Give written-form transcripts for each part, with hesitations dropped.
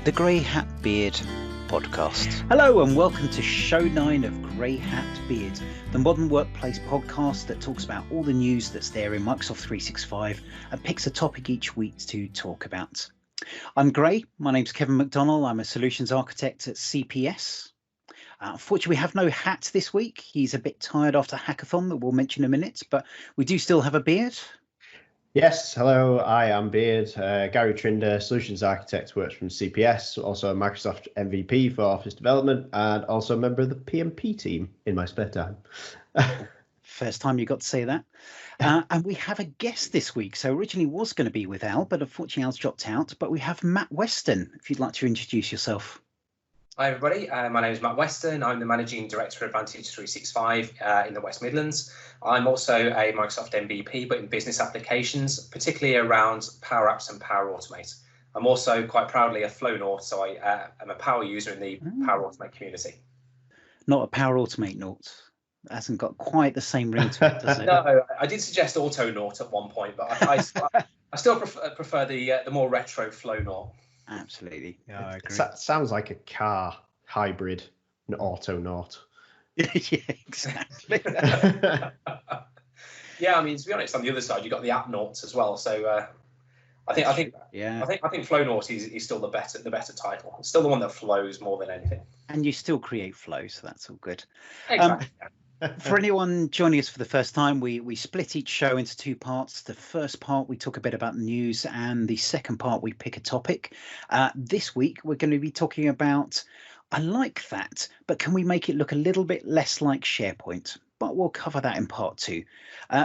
the Grey Hat Beard podcast. Hello and welcome to show 9 of Grey Hat Beard, the modern workplace podcast that talks about all the news that's there in Microsoft 365 and picks a topic each week to talk about. I'm Grey, my name's Kevin McDonnell, I'm a solutions architect at CPS. Unfortunately, we have no Hat this week. He's a bit tired after Hackathon that we'll mention in a minute, but we do still have a Beard. Yes, hello, I am Beard. Gary Trinder, Solutions Architect, works from CPS, also a Microsoft MVP for Office Development, and also a member of the PMP team in my spare time. First time you got to say that. And we have a guest this week. So originally was going to be with Al, but unfortunately Al's dropped out. But we have Matt Weston, if you'd like to introduce yourself. Hi everybody, my name is Matt Weston. I'm the Managing Director for Advantage 365 in the West Midlands. I'm also a Microsoft MVP, but in business applications, particularly around Powerups and Power Automate. I'm also quite proudly a Flownaut, so I am a power user in the Power Automate community. Not a Power Automate Naut. It hasn't got quite the same ring to it, does it? No, I did suggest Autonaut at one point, but I still prefer the more retro Flownaut. Absolutely. Yeah, I agree. Sounds like a car hybrid, an Autonaut. Yeah, exactly. Yeah, I mean, to be honest, on the other side, you've got the app nauts as well. So I think Flownaut is still the better title. It's still the one that flows more than anything. And you still create flow, so that's all good. Exactly. For anyone joining us for the first time, we split each show into two parts. The first part, we talk a bit about the news, and the second part, we pick a topic. This week, we're going to be talking about, I like that, but can we make it look a little bit less like SharePoint? But we'll cover that in part two.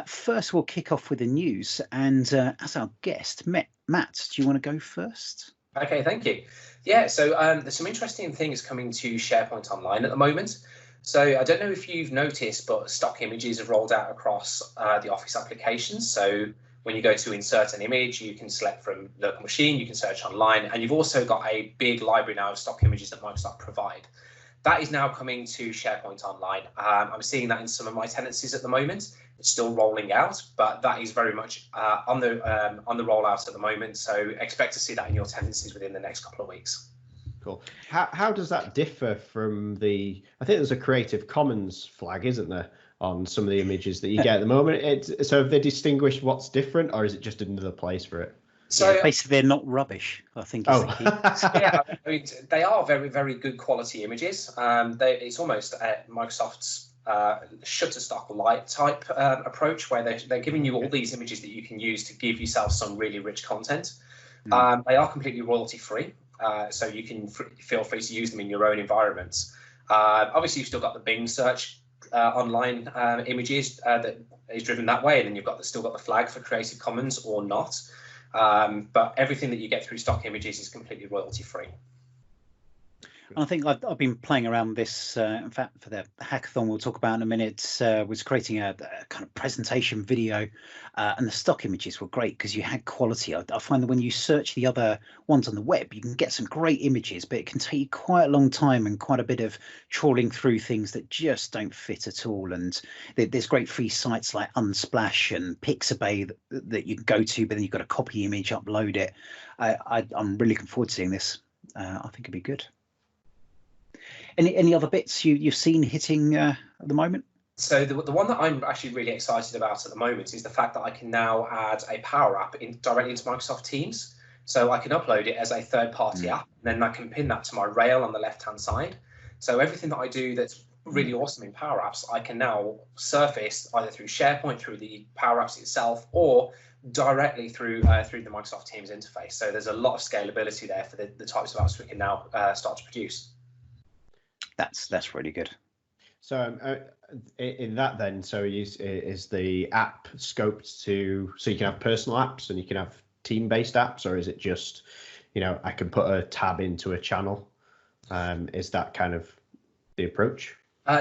First, we'll kick off with the news. And as our guest, Matt, do you want to go first? Okay, thank you. Yeah, so there's some interesting things coming to SharePoint Online at the moment. So I don't know if you've noticed, but stock images have rolled out across the Office applications. So when you go to insert an image, you can select from local machine, you can search online, and you've also got a big library now of stock images that Microsoft provide. That is now coming to SharePoint Online. I'm seeing that in some of my tenancies at the moment. It's still rolling out, but that is very much on the rollout at the moment. So expect to see that in your tenancies within the next couple of weeks. Cool. How does that differ from the? I think there's a Creative Commons flag, isn't there, on some of the images that you get at the moment? So have they distinguished what's different, or is it just another place for it? So yeah, basically, they're not rubbish, I think. Is the key. Yeah, I mean, they are very, very good quality images. It's almost Microsoft's Shutterstock Lite type approach, where they're giving you all these images that you can use to give yourself some really rich content. They are completely royalty free. So you can feel free to use them in your own environments. Obviously, you've still got the Bing search online images that is driven that way, and then you've still got the flag for Creative Commons or not. But everything that you get through stock images is completely royalty free. I think I've been playing around with this. In fact, for the hackathon we'll talk about in a minute, was creating a kind of presentation video, and the stock images were great because you had quality. I find that when you search the other ones on the web, you can get some great images, but it can take you quite a long time and quite a bit of trawling through things that just don't fit at all. And there's great free sites like Unsplash and Pixabay that you can go to, but then you've got to copy the image, upload it. I'm really looking forward to seeing this. I think it'd be good. Any other bits you've seen hitting at the moment? So the one that I'm actually really excited about at the moment is the fact that I can now add a Power App directly into Microsoft Teams. So I can upload it as a third-party app, and then I can pin that to my rail on the left-hand side. So everything that I do that's really awesome in Power Apps, I can now surface either through SharePoint, through the Power Apps itself, or directly through the Microsoft Teams interface. So there's a lot of scalability there for the types of apps we can now start to produce. That's really good. So in that then, so is the app scoped to, so you can have personal apps and you can have team-based apps, or is it just, I can put a tab into a channel? Is that kind of the approach?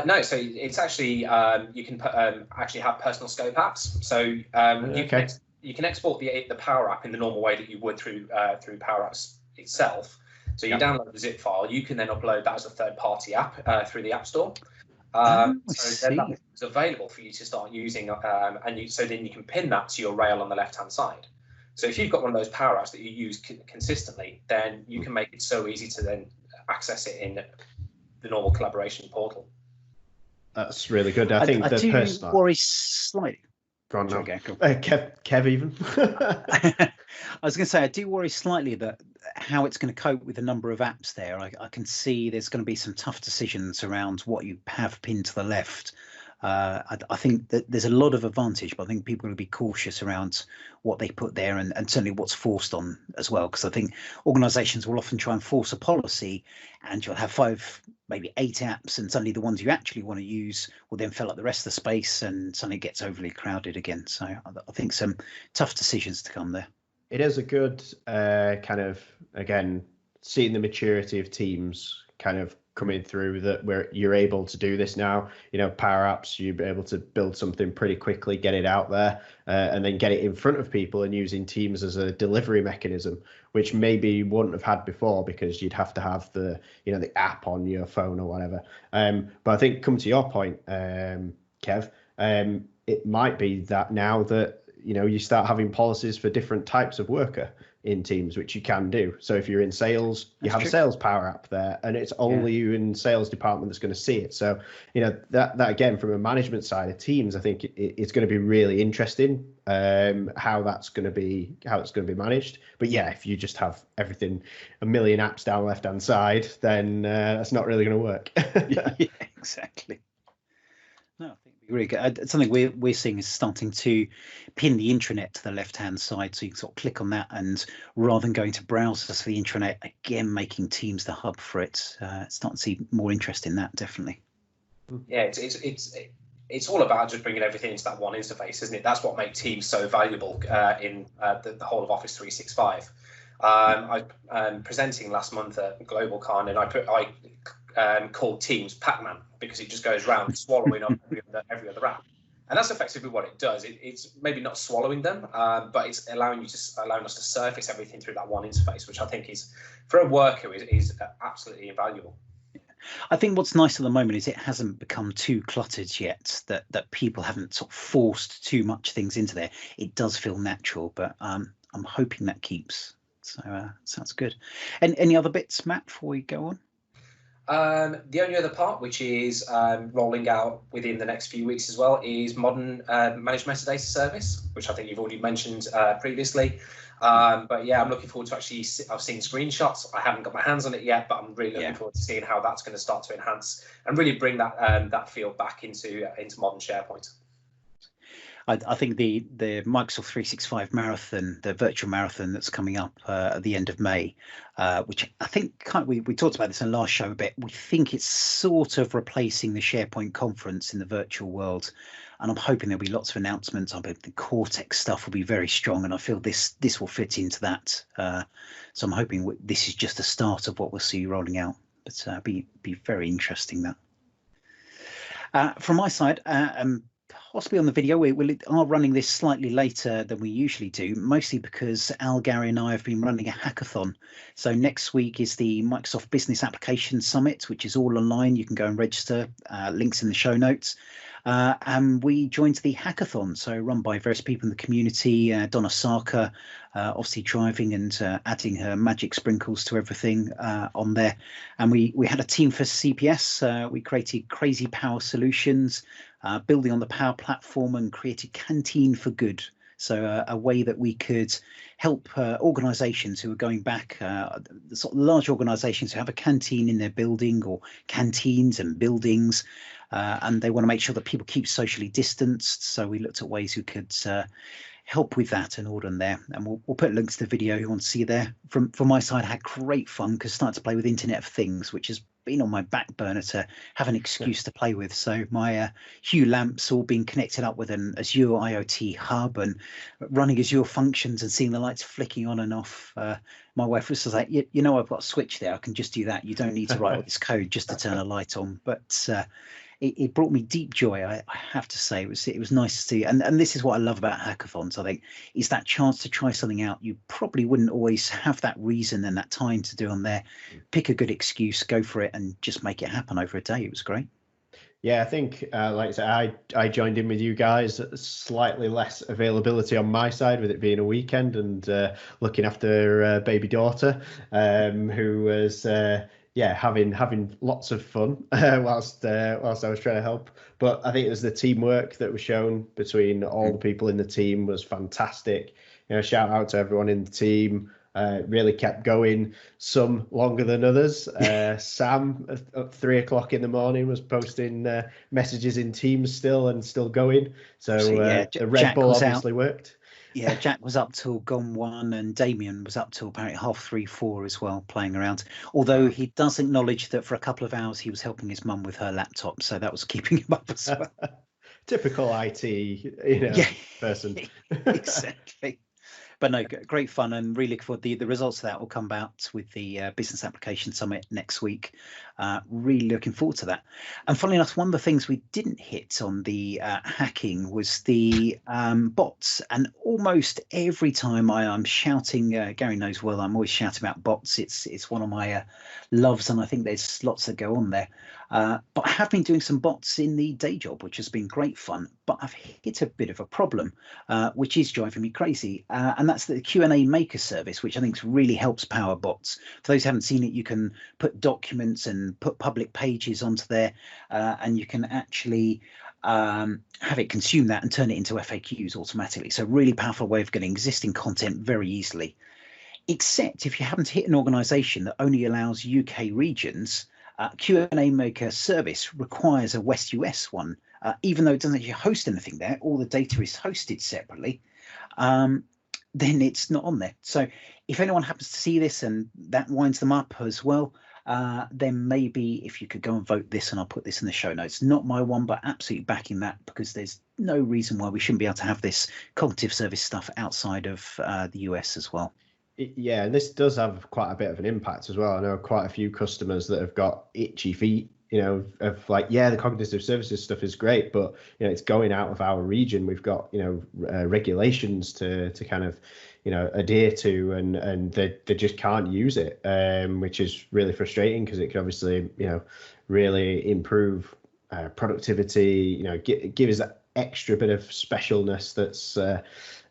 No, so it's actually you can actually have personal scope apps. So you can export the Power App in the normal way that you would through Power Apps itself. So you download the zip file, you can then upload that as a third-party app through the App Store. So then that is available for you to start using, so then you can pin that to your rail on the left-hand side. So if you've got one of those Power Apps that you use consistently, then you can make it so easy to then access it in the normal collaboration portal. That's really good. I think I the do personal worry slightly. Go on now. Go. Kev even. I was going to say, I do worry slightly that how it's going to cope with the number of apps there. I can see there's going to be some tough decisions around what you have pinned to the left. I think that there's a lot of advantage, but I think people will be cautious around what they put there and certainly what's forced on as well. Because I think organisations will often try and force a policy, and you'll have 5, maybe 8 apps, and suddenly the ones you actually want to use will then fill up the rest of the space, and suddenly it gets overly crowded again. So I think some tough decisions to come there. It is a good kind of, again, seeing the maturity of teams kind of coming through, that where you're able to do this now. Powerups, you'll be able to build something pretty quickly, get it out there, and then get it in front of people, and using Teams as a delivery mechanism, which maybe you wouldn't have had before because you'd have to have the app on your phone or whatever. But I think, come to your point, Kev, it might be that now that you start having policies for different types of worker in Teams, which you can do. So if you're in sales, you have a sales Power App there, and it's only you in sales department that's going to see it. So that again, from a management side of Teams, I think it's going to be really interesting how it's going to be managed. But yeah, if you just have everything, a million apps down the left hand side, then that's not really going to work. Yeah, exactly. No, I think it'd be really good. Something we're seeing is starting to pin the intranet to the left-hand side, so you can sort of click on that, and rather than going to browsers for the intranet, again, making Teams the hub for it. Starting to see more interest in that, definitely. Yeah, it's all about just bringing everything into that one interface, isn't it? That's what makes Teams so valuable in the whole of Office 365. I presenting last month at GlobalCon, and I called Teams Pac-Man, because it just goes around swallowing up every other app, and that's effectively what it does. It's maybe not swallowing them, but it's allowing us to surface everything through that one interface, which I think is, for a worker, is absolutely invaluable. I think what's nice at the moment is it hasn't become too cluttered yet, that people haven't sort of forced too much things into there. It does feel natural, but I'm hoping that keeps. So sounds good. And any other bits, Matt, before we go on? The only other part, which is rolling out within the next few weeks as well, is modern managed metadata service, which I think you've already mentioned previously. But yeah, I'm looking forward to actually. I've seen screenshots. I haven't got my hands on it yet, but I'm really looking forward to seeing how that's going to start to enhance and really bring that feel back into modern SharePoint. I think the Microsoft 365 marathon, the virtual marathon that's coming up at the end of May, which I think we talked about this in the last show a bit. We think it's sort of replacing the SharePoint conference in the virtual world, and I'm hoping there'll be lots of announcements. I bet the Cortex stuff will be very strong, and I feel this will fit into that. So I'm hoping this is just a start of what we'll see rolling out. But be very interesting that. From my side, possibly on the video, we are running this slightly later than we usually do, mostly because Al, Gary and I have been running a hackathon. So next week is the Microsoft Business Applications Summit, which is all online. You can go and register, links in the show notes. And we joined the hackathon, so run by various people in the community. Donna Sarker, obviously driving and adding her magic sprinkles to everything on there. And we had a team for CPS. We created Crazy Power Solutions, building on the Power Platform, and created Canteen for Good. So a way that we could help organisations who are going back, the sort of large organisations who have a canteen in their building, or canteens and buildings, and they want to make sure that people keep socially distanced. So we looked at ways we could help with that and all on there. And we'll put links to the video you want to see there. From my side, I had great fun because I started to play with Internet of Things, which has been on my back burner to have an excuse to play with. So my Hue lamps all being connected up with an Azure IoT hub and running Azure functions and seeing the lights flicking on and off. My wife was like, you know, I've got a switch there. I can just do that. You don't need to write all this code just to turn a light on. But it brought me deep joy. I have to say, it was nice to see. And this is what I love about hackathons, I think, is that chance to try something out. You probably wouldn't always have that reason and that time to do on there. Pick a good excuse, go for it, and just make it happen over a day. It was great. Yeah, I think, like I said, I joined in with you guys. Slightly less availability on my side with it being a weekend and looking after baby daughter, who was having lots of fun whilst I was trying to help. But I think it was the teamwork that was shown between all the people in the team was fantastic. Shout out to everyone in the team. Really kept going, some longer than others. Sam at 3 o'clock in the morning was posting messages in Teams still going. So the Red Jack Bull was obviously out. worked. Yeah, Jack was up till gone 1, and Damien was up till apparently 3:30, 4 as well, playing around. Although he does acknowledge that for a couple of hours he was helping his mum with her laptop, so that was keeping him up as well. Typical IT, person. Exactly. But no, great fun, and really look forward. The results of that will come out with the Business Application Summit next week. Really looking forward to that. And funnily enough, one of the things we didn't hit on the hacking was the bots. And almost every time I'm shouting, Gary knows well, I'm always shouting about bots. It's one of my loves, and I think there's lots that go on there. But I have been doing some bots in the day job, which has been great fun. But I've hit a bit of a problem, which is driving me crazy. And that's the Q&A maker service, which I think really helps power bots. For those who haven't seen it, you can put documents and put public pages onto there, and you can actually have it consume that and turn it into FAQs automatically. So really powerful way of getting existing content very easily. Except if you happen to hit an organization that only allows UK regions, Q&A Maker service requires a West US one, even though it doesn't actually host anything there. All the data is hosted separately. Then it's not on there. So if anyone happens to see this and that winds them up as well, then maybe if you could go and vote this, and I'll put this in the show notes. Not my one, but absolutely backing that, because there's no reason why we shouldn't be able to have this cognitive service stuff outside of the US as well. Yeah, and this does have quite a bit of an impact as well. I know quite a few customers that have got itchy feet, of like, the cognitive services stuff is great, but it's going out of our region. We've got regulations to kind of adhere to, and they just can't use it, which is really frustrating, because it could obviously really improve productivity, give us that extra bit of specialness that's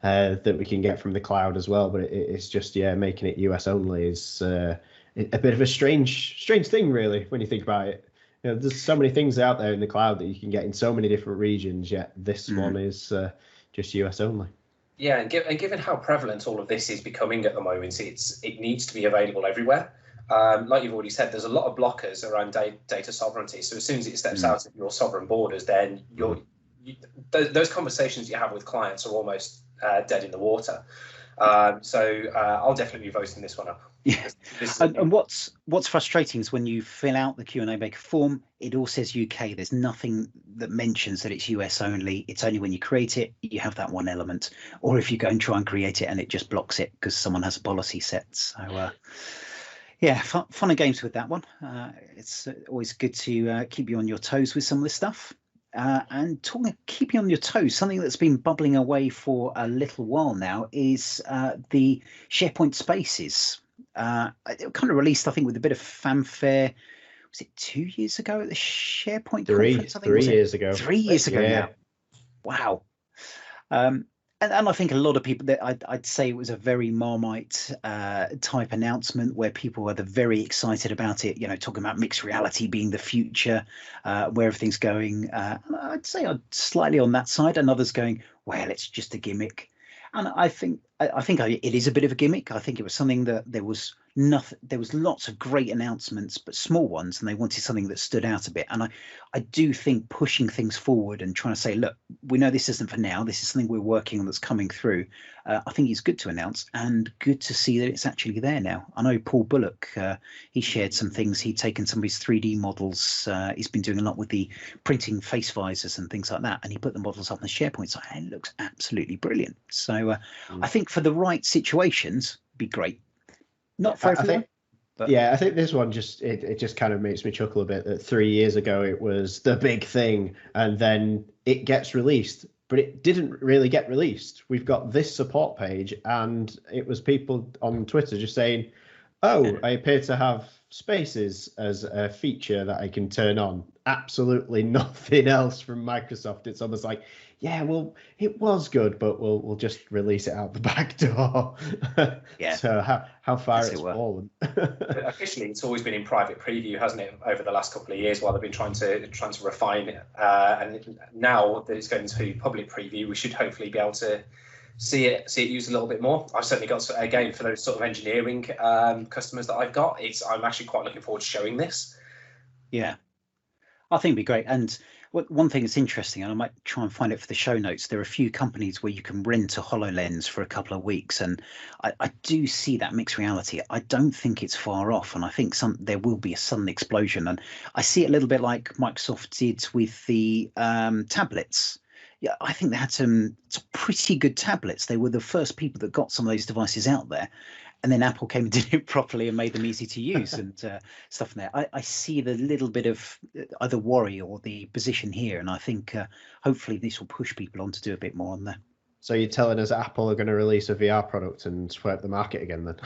that we can get from the cloud as well. But it's just making it US only is a bit of a strange thing, really, when you think about it. There's so many things out there in the cloud that you can get in so many different regions, yet this one is just US only. Yeah, and given how prevalent all of this is becoming at the moment, it needs to be available everywhere. Like you've already said, there's a lot of blockers around data sovereignty. So as soon as it steps out of your sovereign borders, then those conversations you have with clients are almost dead in the water. So I'll definitely be voting this one up. Yeah. And what's frustrating is when you fill out the Q&A Maker form, it all says UK. There's nothing that mentions that it's US only. It's only when you create it, you have that one element. Or if you go and try and create it and it just blocks it because someone has a policy set. So fun and games with that one. It's always good to keep you on your toes with some of this stuff. And keep you on your toes, something that's been bubbling away for a little while now is the SharePoint Spaces. It kind of released, I think, with a bit of fanfare. Was it 2 years ago at the SharePoint conference? I think 3 years ago. 3 years ago now. Wow. And I think a lot of people, I'd say it was a very Marmite type announcement where people were very excited about it, talking about mixed reality being the future, where everything's going. I'd say I'm slightly on that side, and others going, well, it's just a gimmick. And I think it is a bit of a gimmick. I think it was something that there was lots of great announcements, but small ones, and they wanted something that stood out a bit. And I do think pushing things forward and trying to say, look, we know this isn't for now. This is something we're working on that's coming through. I think it's good to announce and good to see that it's actually there now. I know Paul Bullock, he shared some things. He'd taken some of his 3D models. He's been doing a lot with the printing face visors and things like that. And he put the models up on the SharePoint site, and it looks absolutely brilliant. So I think for the right situations, be great. Not for everyone. I think this one just kind of makes me chuckle a bit that 3 years ago it was the big thing, and then it gets released, but it didn't really get released. We've got this support page, and it was people on Twitter just saying, "Oh, I appear to have Spaces as a feature that I can turn on. Absolutely nothing else from Microsoft. It's almost like, yeah, well, it was good, but we'll just release it out the back door. Yeah. So how far it's fallen. Officially, it's always been in private preview, hasn't it, over the last couple of years while they've been trying to refine it. And now that it's going to public preview, we should hopefully be able to see it used a little bit more. I've certainly got, again, for those sort of engineering customers that I've got, I'm actually quite looking forward to showing this. Yeah, I think it'd be great. And one thing that's interesting, and I might try and find it for the show notes, there are a few companies where you can rent a HoloLens for a couple of weeks, and I do see that mixed reality. I don't think it's far off, and I think there will be a sudden explosion. And I see it a little bit like Microsoft did with the tablets. Yeah, I think they had some pretty good tablets. They were the first people that got some of those devices out there. And then Apple came and did it properly and made them easy to use and stuff in there. I see the little bit of either worry or the position here. And I think hopefully this will push people on to do a bit more on there. So you're telling us Apple are going to release a VR product and swipe the market again then?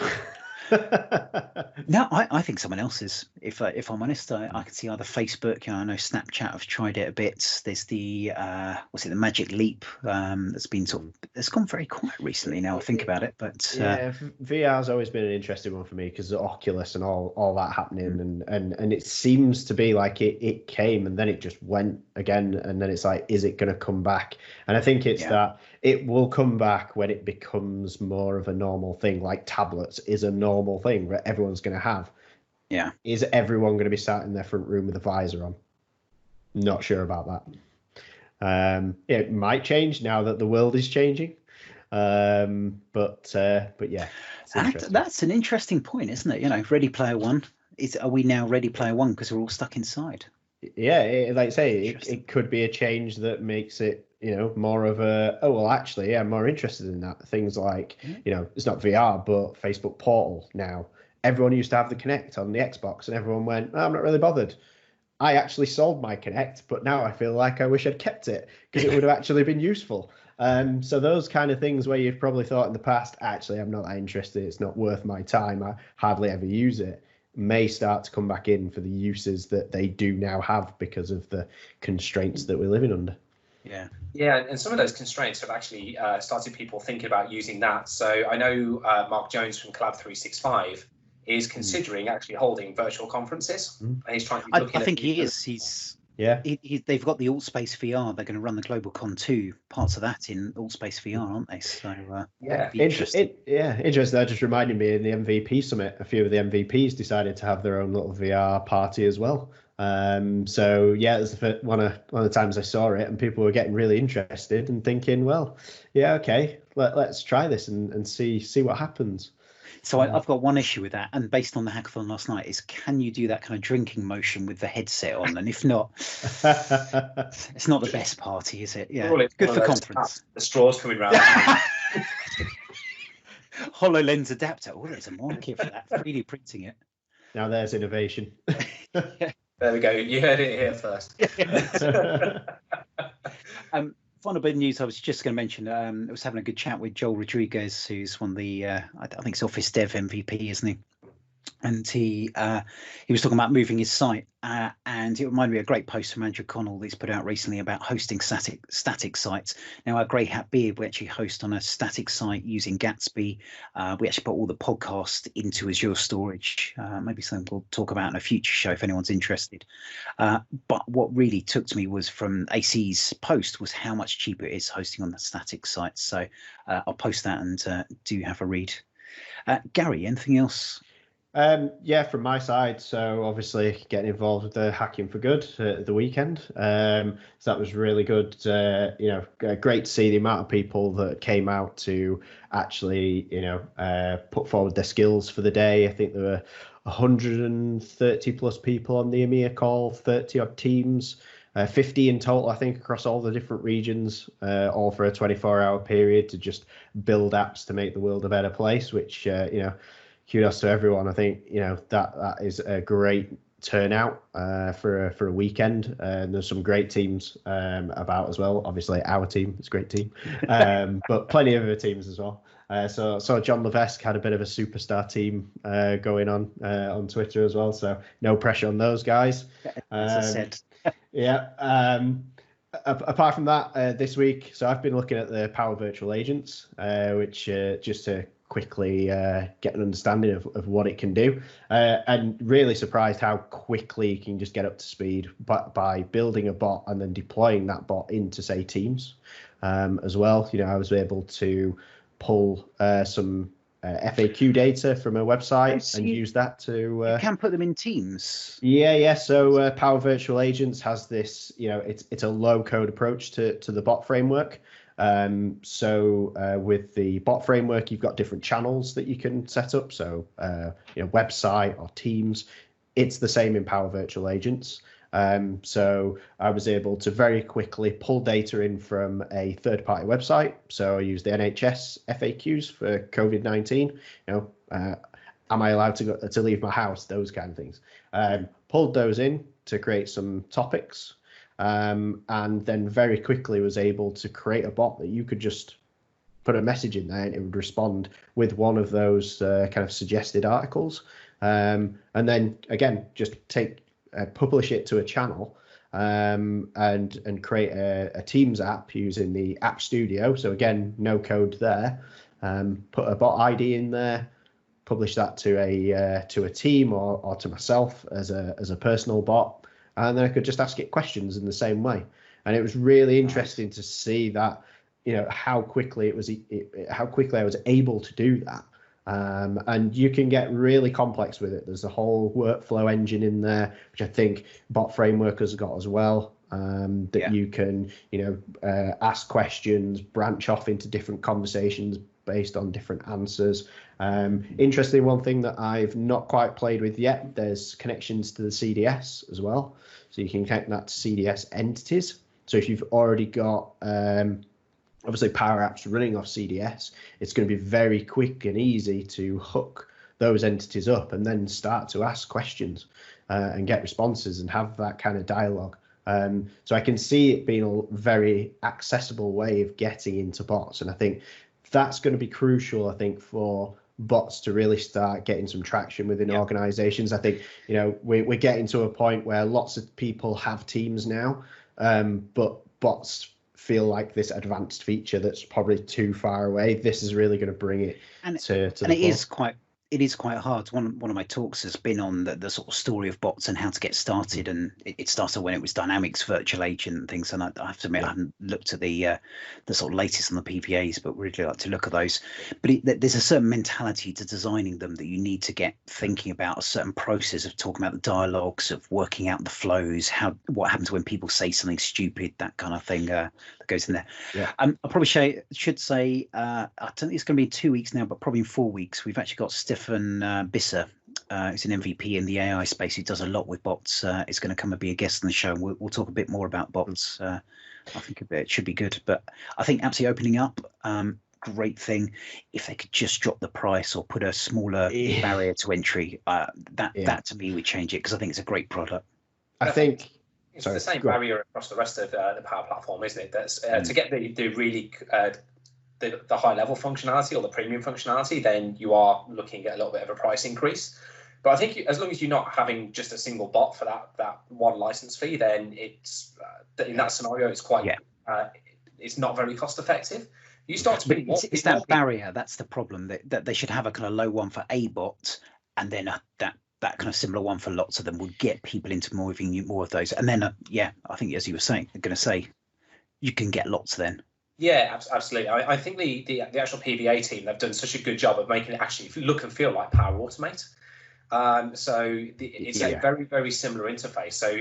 No, I think someone else is. If I'm honest, I can see either Facebook. I know Snapchat have tried it a bit. There's the the Magic Leap that's been it's gone very quiet recently. Now I think about it, but VR's always been an interesting one for me because of Oculus and all that happening, and it seems to be like it came and then it just went again, and then it's like, is it going to come back? And I think it's that it will come back when it becomes more of a normal thing, like tablets is a normal thing that everyone's going to have. Yeah. Is everyone going to be sat in their front room with a visor on? Not sure about that. It might change now that the world is changing. But yeah. That's an interesting point, isn't it? Ready Player One. Are we now Ready Player One because we're all stuck inside? Yeah, like I say, it could be a change that makes it, more of a, actually, I'm more interested in that. Things like, it's not VR, but Facebook Portal now. Everyone used to have the Kinect on the Xbox and everyone went, I'm not really bothered. I actually sold my Kinect, but now I feel like I wish I'd kept it because it would have actually been useful. So those kind of things where you've probably thought in the past, actually, I'm not that interested. It's not worth my time. I hardly ever use it. May start to come back in for the uses that they do now have because of the constraints that we're living under. Yeah, and some of those constraints have actually started people thinking about using that. So I know Mark Jones from Collab 365 is considering actually holding virtual conferences. And he's trying to I think he is. They've got the AltSpace VR. They're going to run the GlobalCon 2 parts of that in AltSpace VR, aren't they? So interesting. Interesting. That just reminded me in the MVP summit, a few of the MVPs decided to have their own little VR party as well. So yeah, it was one of the times I saw it, and people were getting really interested and thinking, well, yeah, okay, let's try this and see what happens. So I've got one issue with that, and based on the hackathon last night, is can you do that kind of drinking motion with the headset on? And if not, it's not the best party, is it? Yeah, good for conference. The straws coming round. HoloLens adapter. Oh, there's a market for that. 3D printing it. Now there's innovation. There we go. You heard it here first. Final bit of news I was just going to mention. I was having a good chat with Joel Rodriguez, who's one of the, I think it's Office Dev MVP, isn't he? And he was talking about moving his site, and it reminded me of a great post from Andrew Connell that's put out recently about hosting static sites. Now, our Grey Hat Beard, we actually host on a static site using Gatsby. We actually put all the podcast into Azure storage. Maybe something we'll talk about in a future show if anyone's interested. But what really took to me was from AC's post was how much cheaper it is hosting on the static sites. So I'll post that and do have a read. Gary, anything else? From my side, so obviously getting involved with the Hacking for Good at the weekend. So that was really good. Great to see the amount of people that came out to actually, put forward their skills for the day. I think there were 130 plus people on the EMEA call, 30 odd teams, 50 in total, I think, across all the different regions, all for a 24-hour period to just build apps to make the world a better place, which, kudos to everyone. I think that is a great turnout for a weekend, and there's some great teams about as well. Obviously, our team is a great team, but plenty of other teams as well. So John Levesque had a bit of a superstar team going on Twitter as well. So no pressure on those guys. As I said. Yeah. Apart from that, this week, so I've been looking at the Power Virtual Agents, which just to quickly get an understanding of what it can do, and really surprised how quickly you can just get up to speed by building a bot and then deploying that bot into, say, Teams as well. I was able to pull some FAQ data from a website and use that to you can put them in Teams. So Power Virtual Agents has this, it's a low code approach to the bot framework. So with the bot framework, you've got different channels that you can set up, so website or Teams. It's the same in Power Virtual Agents. So I was able to very quickly pull data in from a third-party website. So I used the NHS FAQs for COVID-19. Am I allowed to leave my house? Those kind of things. Pulled those in to create some topics, and then very quickly was able to create a bot that you could just put a message in there and it would respond with one of those kind of suggested articles, and then again just publish it to a channel, and create a Teams app using the App Studio. So again, no code there. Put a bot ID in there, publish that to a team or to myself as a personal bot, and then I could just ask it questions in the same way. And it was really interesting to see that, how quickly how quickly I was able to do that. And you can get really complex with it. There's a whole workflow engine in there, which I think Bot Framework has got as well, you can, ask questions, branch off into different conversations based on different answers. Interesting, one thing that I've not quite played with yet, there's connections to the CDS as well. So you can connect that to CDS entities. So if you've already got obviously Powerups running off CDS, it's going to be very quick and easy to hook those entities up and then start to ask questions and get responses and have that kind of dialogue. So I can see it being a very accessible way of getting into bots. And I think that's going to be crucial, I think, for bots to really start getting some traction within organizations. I think, we're getting to a point where lots of people have Teams now, but bots feel like this advanced feature that's probably too far away. This is really going to bring it to the floor. It is quite hard. One of my talks has been on the sort of story of bots and how to get started, and it started when it was Dynamics Virtual Agent and things. And I have to admit, I haven't looked at the sort of latest on the PPAs, but really like to look at those. But there's a certain mentality to designing them that you need to get thinking about, a certain process of talking about the dialogues, of working out the flows, what happens when people say something stupid, that kind of thing that goes in there. I probably should say I don't think it's going to be 2 weeks now, but probably in 4 weeks. We've actually got Stefan Bisser, who's an MVP in the AI space, who does a lot with bots. Is going to come and be a guest on the show. We'll talk a bit more about bots. I think it should be good, but I think absolutely opening up, great thing. If they could just drop the price or put a smaller barrier to entry, that to me would change it, because I think it's a great product. I think it's the same barrier across the rest of the Power Platform, isn't it? That's to get the really the high level functionality or the premium functionality, then you are looking at a little bit of a price increase. But I think as long as you're not having just a single bot for that one license fee, then it's in that scenario it's quite it's not very cost effective. You start to bring it's that barrier. That's the problem, that they should have a kind of low one for a bot, and then that kind of similar one for lots of them would get people into more of those. And then I think, as you were saying, you can get lots then. Yeah, absolutely. I think the actual PVA team, they've done such a good job of making it actually look and feel like Power Automate. It's a very, very similar interface. So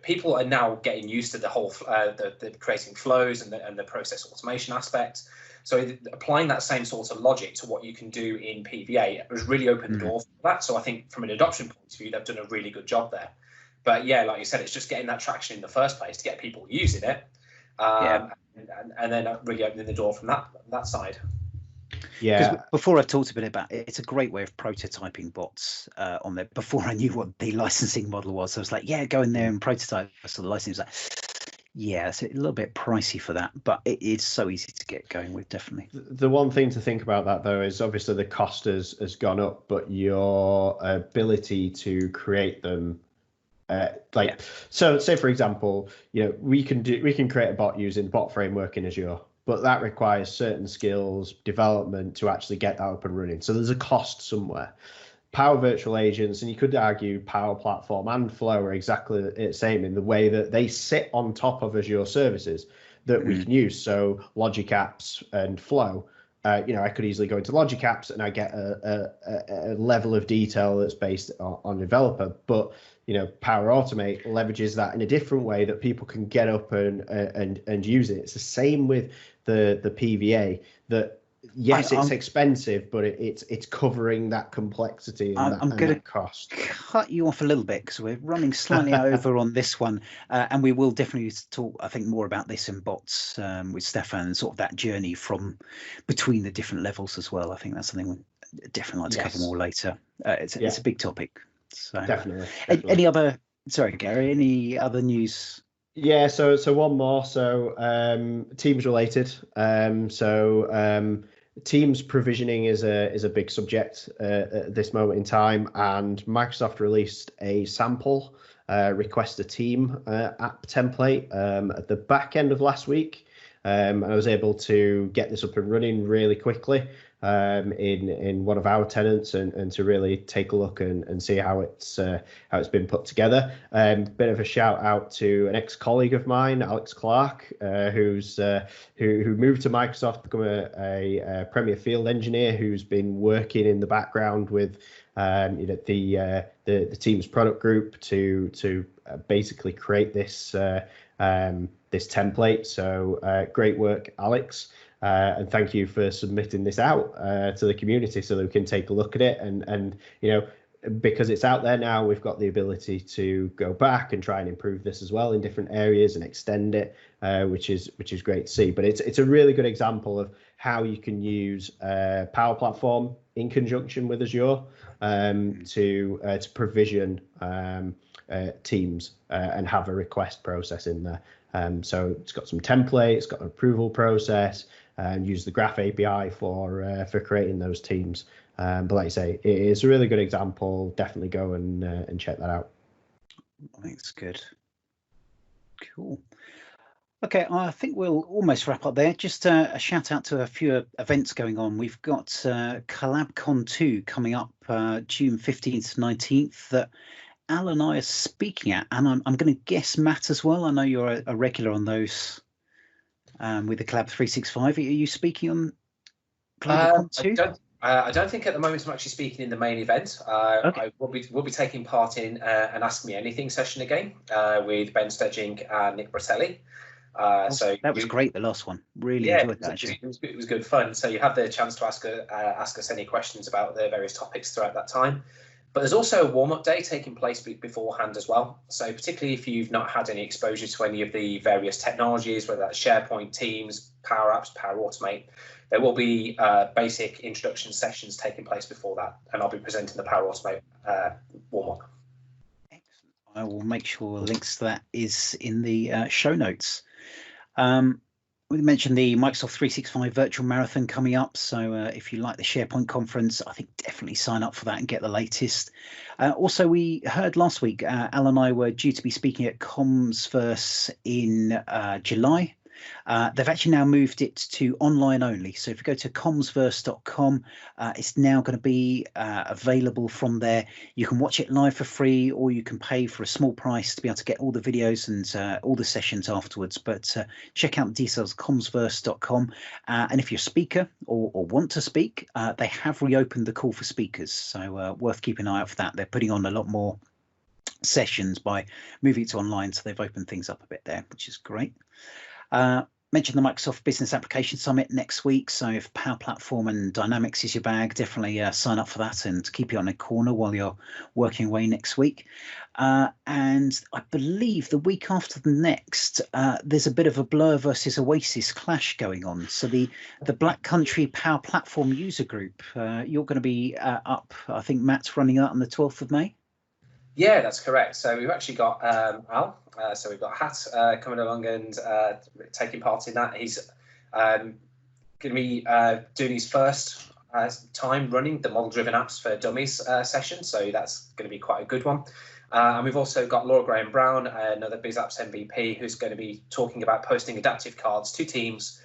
people are now getting used to the whole the creating flows and the process automation aspect. So applying that same sort of logic to what you can do in PVA has really opened the door for that. So I think from an adoption point of view, they've done a really good job there. But like you said, it's just getting that traction in the first place to get people using it. And then really opening the door from that side. Yeah. Before I talked a bit about it, it's a great way of prototyping bots on there. Before I knew what the licensing model was, I was like, go in there and prototype. So the licensing was like, Yeah, it's a little bit pricey for that, but it is so easy to get going with, definitely. The one thing to think about that though is obviously the cost has gone up, but your ability to create them, so say for example, we can create a bot using bot framework in Azure, but that requires certain skills development to actually get that up and running. So there's a cost somewhere. Power Virtual Agents, and you could argue Power Platform and Flow are exactly the same in the way that they sit on top of Azure services that we can use. So Logic Apps and Flow, I could easily go into Logic Apps and I get a level of detail that's based on developer. But Power Automate leverages that in a different way that people can get up and use it. It's the same with the PVA that. Yes, it's expensive, but it's covering that complexity and I'm going to cost. Cut you off a little bit because we're running slightly over on this one, and we will definitely talk, I think, more about this in bots with Stefan and sort of that journey from between the different levels as well. I think that's something we definitely like to cover more later. It's a big topic. So definitely. Any other? Sorry, Gary. Any other news? Yeah, so one more. So Teams related. Teams provisioning is a big subject at this moment in time, and Microsoft released a sample request a team app template at the back end of last week. And I was able to get this up and running really quickly in one of our tenants and to really take a look and see how it's been put together. Bit of a shout out to an ex-colleague of mine, Alex Clark, who moved to Microsoft to become a Premier Field Engineer, who's been working in the background with the Teams product group to basically create this template. So great work, Alex. And thank you for submitting this out to the community so that we can take a look at it. And because it's out there now, we've got the ability to go back and try and improve this as well in different areas and extend it, which is great to see. But it's a really good example of how you can use Power Platform in conjunction with Azure to provision Teams and have a request process in there. So it's got some templates, it's got an approval process, and use the Graph API for creating those teams. But like I say, it is a really good example. Definitely go and check that out. I think it's good. Cool. Okay, I think we'll almost wrap up there. Just a shout out to a few events going on. We've got CollabCon 2 coming up June 15th to 19th that Al and I are speaking at, and I'm going to guess Matt as well. I know you're a regular on those with the Collab 365. Are you speaking on CollabCon 2? I don't think at the moment I'm actually speaking in the main event. Okay. I will be taking part in an Ask Me Anything session again with Ben Stedging and Nick Bratelli. So that was great, the last one. Really enjoyed that. Actually. It was good fun. So you have the chance to ask us any questions about the various topics throughout that time. But there's also a warm-up day taking place beforehand as well. So particularly if you've not had any exposure to any of the various technologies, whether that's SharePoint, Teams, Powerups, Power Automate, there will be basic introduction sessions taking place before that. And I'll be presenting the Power Automate warm-up. Excellent. I will make sure links to that is in the show notes. We mentioned the Microsoft 365 virtual marathon coming up. So if you like the SharePoint conference, I think definitely sign up for that and get the latest. Also, we heard last week, Al and I were due to be speaking at Comsverse in July. They've actually now moved it to online only. So if you go to comsverse.com, it's now going to be available from there. You can watch it live for free, or you can pay for a small price to be able to get all the videos and all the sessions afterwards. But check out the details, comsverse.com. And if you're a speaker or want to speak, they have reopened the call for speakers. So worth keeping an eye out for that. They're putting on a lot more sessions by moving it to online. So they've opened things up a bit there, which is great. Mentioned the Microsoft Business Application Summit next week. So if Power Platform and Dynamics is your bag, definitely sign up for that and keep it on a corner while you're working away next week. And I believe the week after the next, there's a bit of a Blur versus Oasis clash going on. So the Black Country Power Platform user group, you're going to be up. I think Matt's running that on the 12th of May. Yeah, that's correct. So we've actually got Al. So we've got Hat coming along and taking part in that. He's going to be doing his first time running the model-driven apps for dummies session. So that's going to be quite a good one. And we've also got Laura Graham Brown, another BizApps MVP, who's going to be talking about posting adaptive cards to teams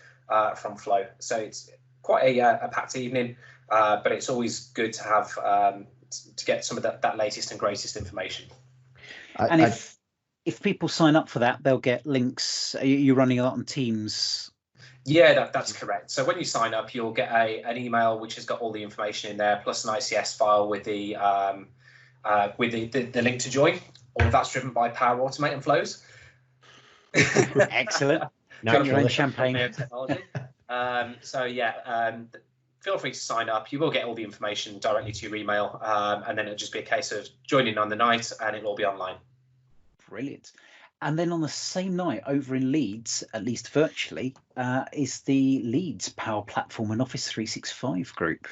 from Flow. So it's quite a packed evening, but it's always good to have to get some of that latest and greatest information. And if people sign up for that, they'll get links. Are you running a lot on Teams? Yeah, that's correct. So when you sign up, you'll get an email which has got all the information in there, plus an ICS file with the link to join. All of that's driven by Power Automate and Flows. Excellent. Drink your own champagne. So yeah, feel free to sign up. You will get all the information directly to your email, and then it'll just be a case of joining on the night, and it'll all be online. Brilliant. And then on the same night over in Leeds, at least virtually, is the Leeds Power Platform and Office 365 group.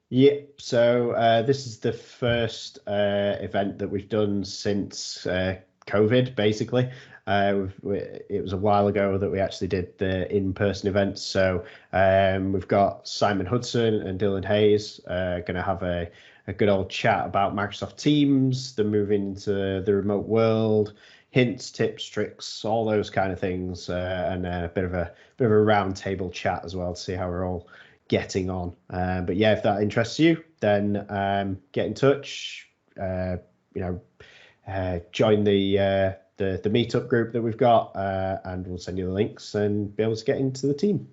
Yeah, so this is the first event that we've done since COVID, basically. It was a while ago that we actually did the in-person events. So we've got Simon Hudson and Dylan Hayes going to have a good old chat about Microsoft Teams, the move into the remote world, hints, tips, tricks, all those kind of things, and a bit of a round table chat as well to see how we're all getting on. But yeah, if that interests you, then get in touch. Join the meetup group that we've got, and we'll send you the links and be able to get into the team.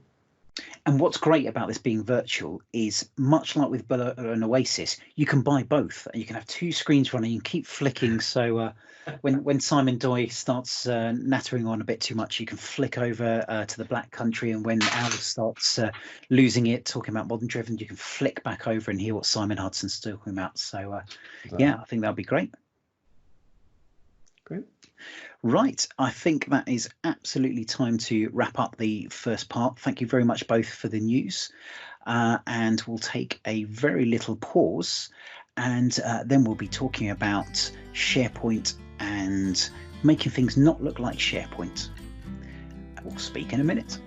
And what's great about this being virtual is, much like with Bella and Oasis, you can buy both. You can have two screens running and keep flicking. So when Simon Doy starts nattering on a bit too much, you can flick over to the Black Country. And when Al starts losing it, talking about modern driven, you can flick back over and hear what Simon Hudson's talking about. So yeah, I think that'll be great. Great. Right, I think that is absolutely time to wrap up the first part. Thank you very much both for the news, and we'll take a very little pause, and then we'll be talking about SharePoint and making things not look like SharePoint. We'll speak in a minute.